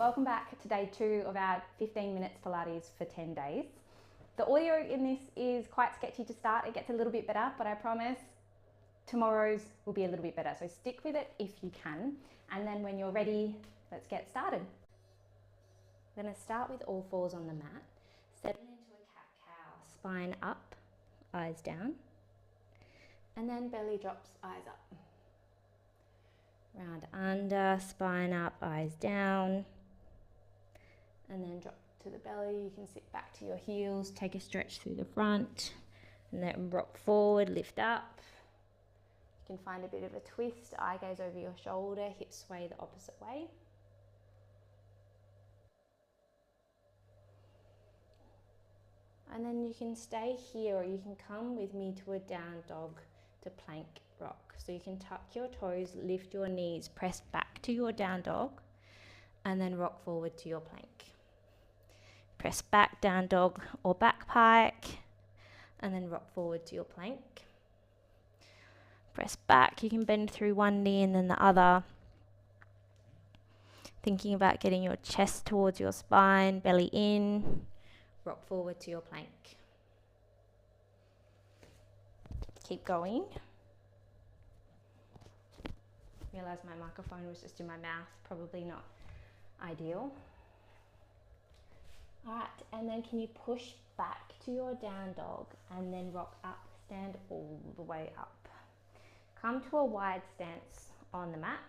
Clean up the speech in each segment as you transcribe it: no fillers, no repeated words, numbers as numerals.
Welcome back to day 2 of our 15 minutes Pilates for 10 days. The audio in this is quite sketchy to start. It gets a little bit better, but I promise tomorrow's will be a little bit better. So stick with it if you can. And then when you're ready, let's get started. We're going to start with all fours on the mat. Settle into a cat-cow, spine up, eyes down. And then belly drops, eyes up. Round under, spine up, eyes down. And then drop to the belly. You can sit back to your heels, take a stretch through the front, and then rock forward, lift up. You can find a bit of a twist, eye gaze over your shoulder, hips sway the opposite way. And then you can stay here, or you can come with me to a down dog to plank rock. So you can tuck your toes, lift your knees, press back to your down dog, and then rock forward to your plank. Press back, down dog or back pike, and then rock forward to your plank. Press back, you can bend through one knee and then the other. Thinking about getting your chest towards your spine, belly in, rock forward to your plank. Keep going. Realize my microphone was just in my mouth, probably not ideal. Alright, and then can you push back to your down dog and then rock up, stand all the way up. Come to a wide stance on the mat.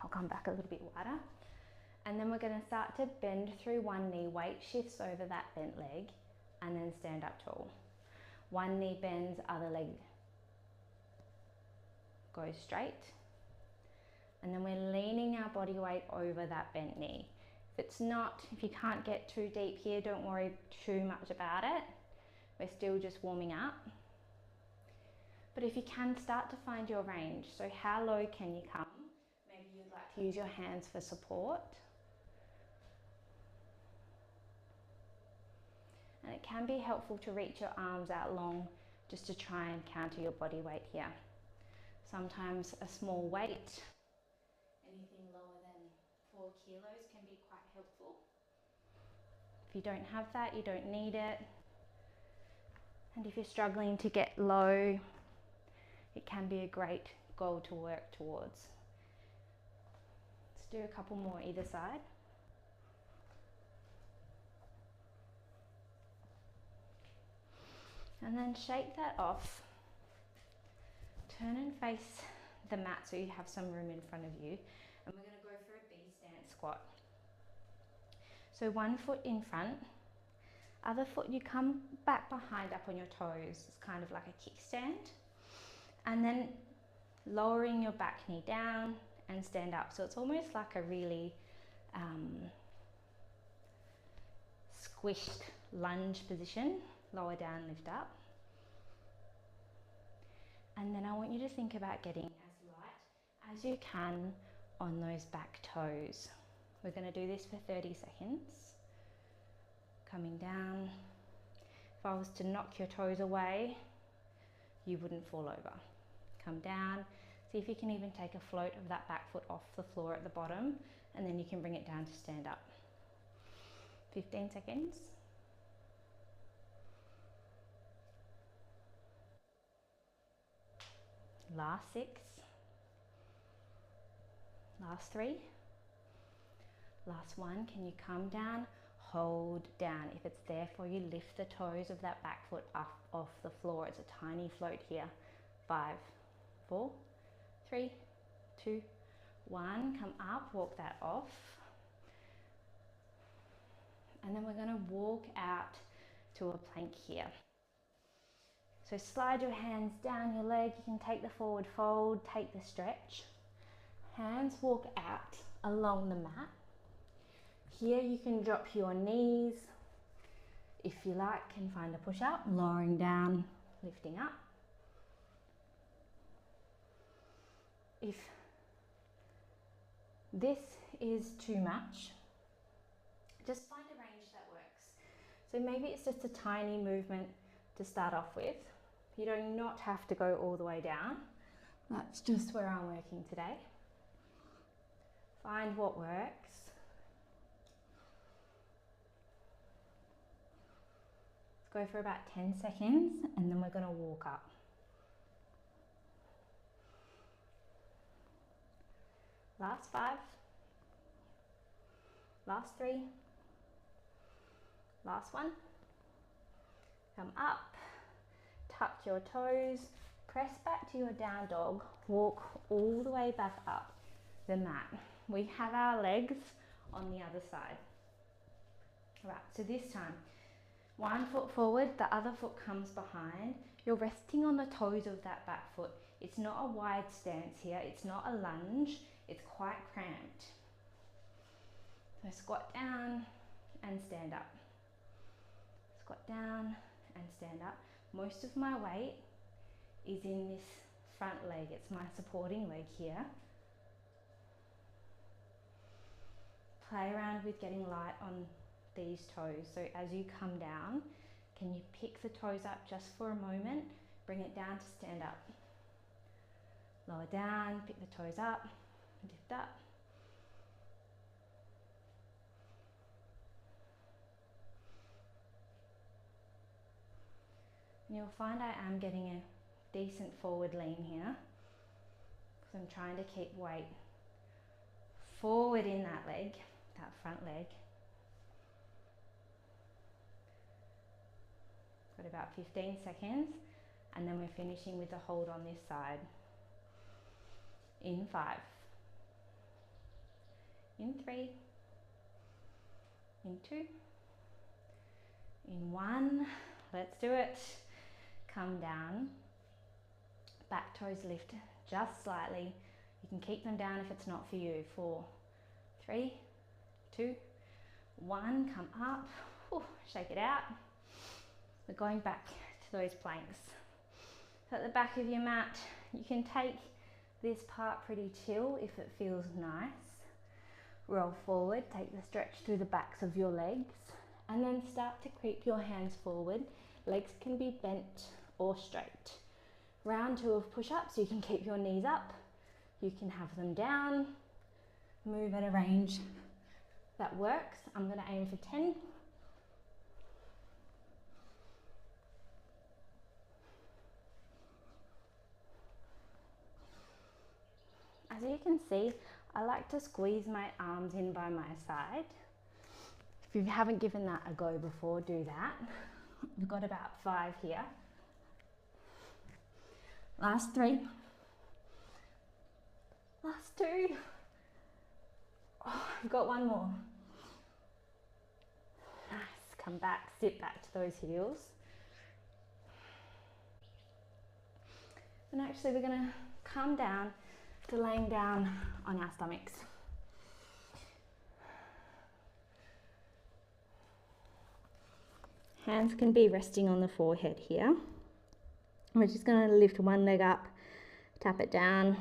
I'll come back a little bit wider. And then we're going to start to bend through one knee, weight shifts over that bent leg, and then stand up tall. One knee bends, other leg goes straight. And then we're leaning our body weight over that bent knee. If you can't get too deep here, don't worry too much about it. We're still just warming up. But if you can, start to find your range. So how low can you come? Maybe you'd like to use your hands for support. And it can be helpful to reach your arms out long just to try and counter your body weight here. Sometimes a small weight, anything lower than 4 kilos, can be quite helpful. If you don't have that, you don't need it. And if you're struggling to get low, it can be a great goal to work towards. Let's do a couple more either side. And then shake that off. Turn and face the mat so you have some room in front of you. And we're going to go for a B stance squat. So one foot in front, other foot you come back behind up on your toes. It's kind of like a kickstand. And then lowering your back knee down and stand up. So it's almost like a really squished lunge position. Lower down, lift up. And then I want you to think about getting as light as you can on those back toes. We're going to do this for 30 seconds. Coming down. If I was to knock your toes away, you wouldn't fall over. Come down. See if you can even take a float of that back foot off the floor at the bottom, and then you can bring it down to stand up. 15 seconds. Last 6. Last 3. Last 1. Can you come down? Hold down. If it's there for you, lift the toes of that back foot up off the floor. It's a tiny float here. 5, 4, 3, 2, 1. Come up, walk that off. And then we're going to walk out to a plank here. So slide your hands down your leg. You can take the forward fold, take the stretch. Hands walk out along the mat. Here you can drop your knees, if you like, and find a push up, lowering down, lifting up. If this is too much, just find a range that works. So maybe it's just a tiny movement to start off with. You do not have to go all the way down. That's just where I'm working today. Find what works. Go for about 10 seconds and then we're going to walk up. Last 5. Last 3. Last 1. Come up, tuck your toes, press back to your down dog, walk all the way back up the mat. We have our legs on the other side. All right, so this time, one foot forward, the other foot comes behind. You're resting on the toes of that back foot. It's not a wide stance here, it's not a lunge, it's quite cramped. So squat down and stand up. Squat down and stand up. Most of my weight is in this front leg. It's my supporting leg here. Play around with getting light on these toes. So as you come down, can you pick the toes up just for a moment? Bring it down to stand up. Lower down, pick the toes up, lift up. And you'll find I am getting a decent forward lean here, because I'm trying to keep weight forward in that leg, that front leg. Got about 15 seconds, and then we're finishing with a hold on this side. In 5, in 3, in 2, in 1. Let's do it. Come down, back toes lift just slightly. You can keep them down if it's not for you. 4, 3, 2, 1, come up, whew, shake it out. We're going back to those planks. So at the back of your mat, you can take this part pretty chill if it feels nice. Roll forward, take the stretch through the backs of your legs, and then start to creep your hands forward. Legs can be bent or straight. Round 2 of push-ups, you can keep your knees up, you can have them down, move at a range that works. I'm going to aim for 10. As you can see, I like to squeeze my arms in by my side. If you haven't given that a go before, do that. We've got about 5 here. Last 3. Last 2. Oh, I've got 1 more. Nice. Come back, sit back to those heels. And actually we're going to come down to laying down on our stomachs. Hands can be resting on the forehead here. We're just going to lift one leg up, tap it down,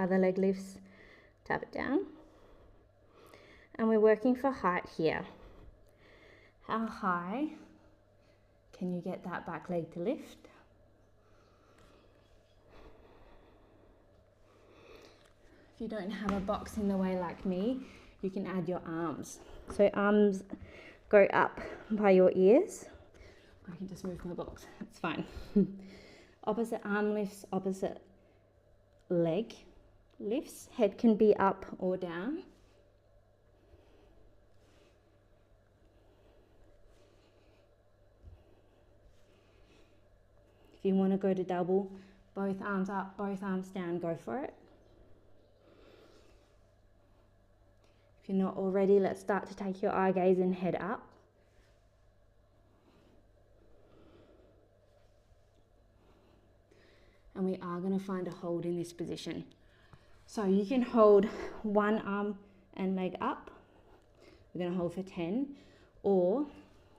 other leg lifts, tap it down. And we're working for height here. How high can you get that back leg to lift? If you don't have a box in the way like me, you can add your arms. So arms go up by your ears. I can just move my box, it's fine. Opposite arm lifts, opposite leg lifts. Head can be up or down. If you want to go to double, both arms up, both arms down, go for it. If you're not already, let's start to take your eye gaze and head up. And we are going to find a hold in this position. So you can hold one arm and leg up. We're going to hold for 10. Or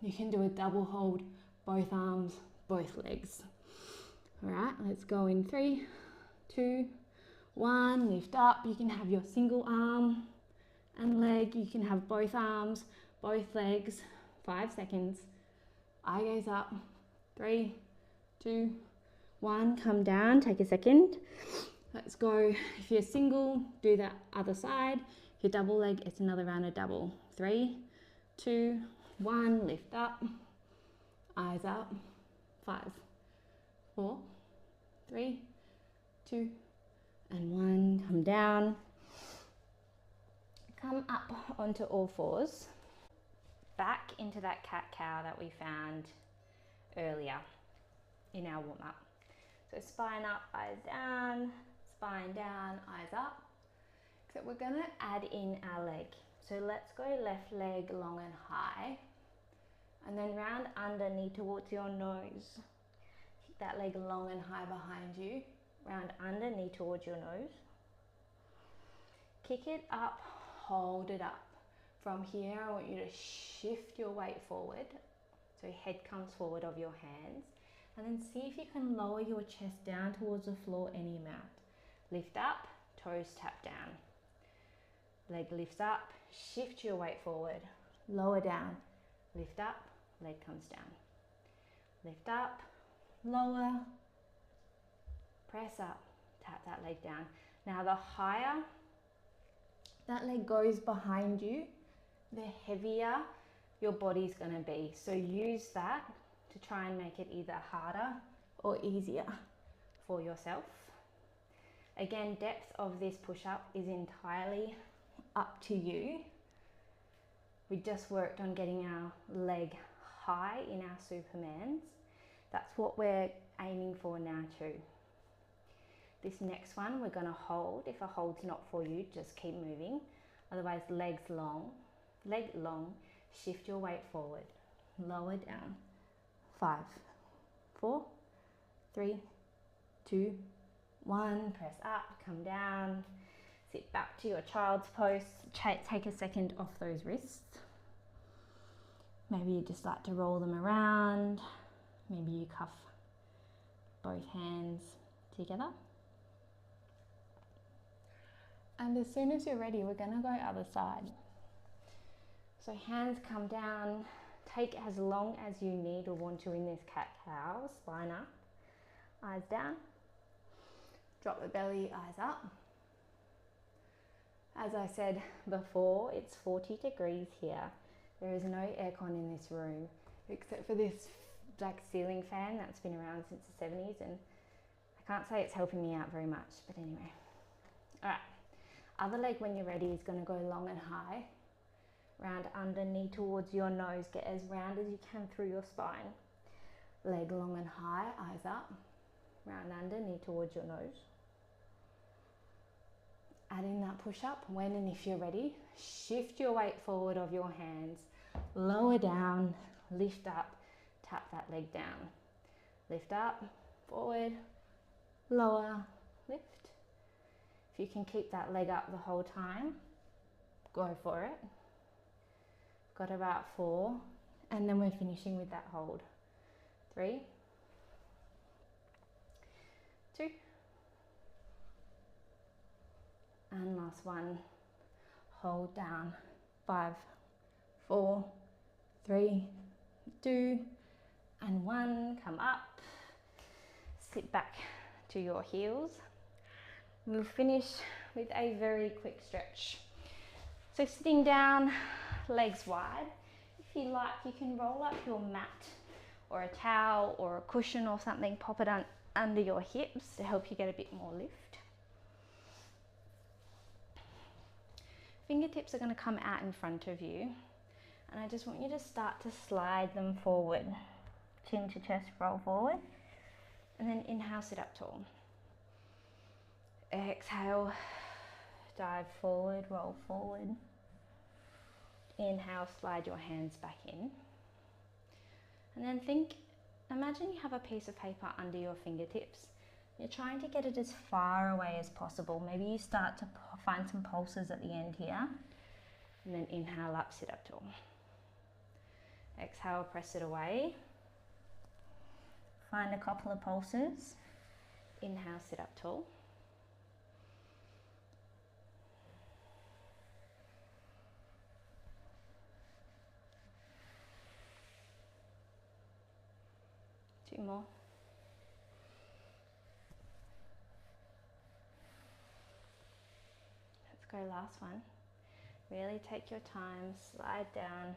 you can do a double hold, both arms, both legs. All right, let's go in 3, 2, 1, lift up. You can have your single arm and leg. You can have both arms, both legs. 5 seconds. Eye gaze up. 3, 2, 1, come down, take a second. Let's go. If you're single, do that other side. If you're double leg, it's another round of double. 3, 2, 1, lift up. eyes up. 5, 4, 3, 2, and 1. Come down. Come up onto all fours. Back into that cat-cow that we found earlier in our warm-up. So spine up, eyes down, spine down, eyes up. Except we're gonna add in our leg. So let's go left leg long and high, and then round under, knee towards your nose. Keep that leg long and high behind you. Round under, knee towards your nose. Kick it up, hold it up. From here, I want you to shift your weight forward. So head comes forward of your hands. And then see if you can lower your chest down towards the floor any amount. Lift up, toes tap down. Leg lifts up, shift your weight forward. Lower down, lift up, leg comes down. Lift up, lower, press up, tap that leg down. Now the higher that leg goes behind you, the heavier your body's gonna be. So use that to try and make it either harder or easier for yourself. Again, depth of this push-up is entirely up to you. We just worked on getting our leg high in our Supermans. That's what we're aiming for now too. This next one we're gonna hold. If a hold's not for you, just keep moving. Otherwise, legs long, leg long, shift your weight forward, lower down. 5, 4, 3, 2, 1. Press up, come down, sit back to your child's pose. Take a second off those wrists. Maybe you just like to roll them around. Maybe you cuff both hands together. And as soon as you're ready, we're gonna go other side. So hands come down, take as long as you need or want to in this cat-cow, spine up, eyes down, drop the belly, eyes up. As I said before, it's 40 degrees here. There is no aircon in this room, except for this black ceiling fan that's been around since the 70s, and I can't say it's helping me out very much, but anyway. All right, other leg when you're ready is gonna go long and high. Round under, knee towards your nose, get as round as you can through your spine. Leg long and high, eyes up. Round under, knee towards your nose. Add in that push-up when and if you're ready. Shift your weight forward of your hands. Lower down, lift up, tap that leg down. Lift up, forward, lower, lift. If you can keep that leg up the whole time, go for it. Got about 4, and then we're finishing with that hold. 3, 2, and last one. Hold down. 5, 4, 3, 2, and 1. Come up. Sit back to your heels. We'll finish with a very quick stretch. So sitting down, legs wide. If you like, you can roll up your mat or a towel or a cushion or something, pop it under your hips to help you get a bit more lift. Fingertips are going to come out in front of you, and I just want you to start to slide them forward. Chin to chest, roll forward, and then inhale, sit up tall. Exhale, dive forward, roll forward. Inhale, slide your hands back in. And then imagine you have a piece of paper under your fingertips. You're trying to get it as far away as possible. Maybe you start to find some pulses at the end here. And then inhale up, sit up tall. Exhale, press it away. Find a couple of pulses. Inhale, sit up tall. Two more. Let's go, last one. Really take your time, slide down.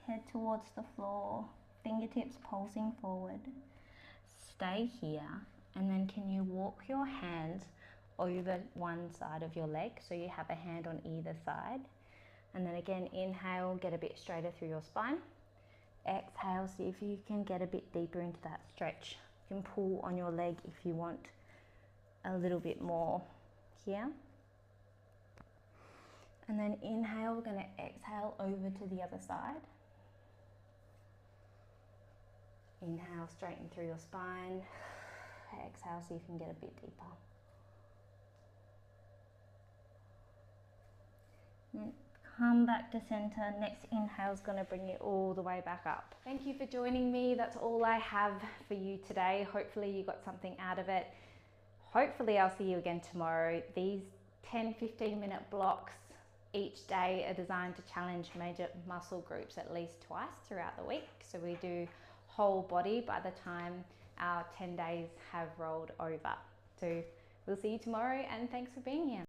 Head towards the floor, fingertips pulsing forward. Stay here, and then can you walk your hands over one side of your leg so you have a hand on either side. And then again, inhale, get a bit straighter through your spine. Exhale, see if you can get a bit deeper into that stretch. You can pull on your leg if you want a little bit more here. And then inhale, we're going to exhale over to the other side. Inhale, straighten through your spine. Exhale, so you can get a bit deeper. Then come back to center. Next inhale is going to bring you all the way back up. Thank you for joining me. That's all I have for you today. Hopefully you got something out of it. Hopefully I'll see you again tomorrow. These 10-15 minute blocks each day are designed to challenge major muscle groups at least twice throughout the week. So we do whole body by the time our 10 days have rolled over. So we'll see you tomorrow, and thanks for being here.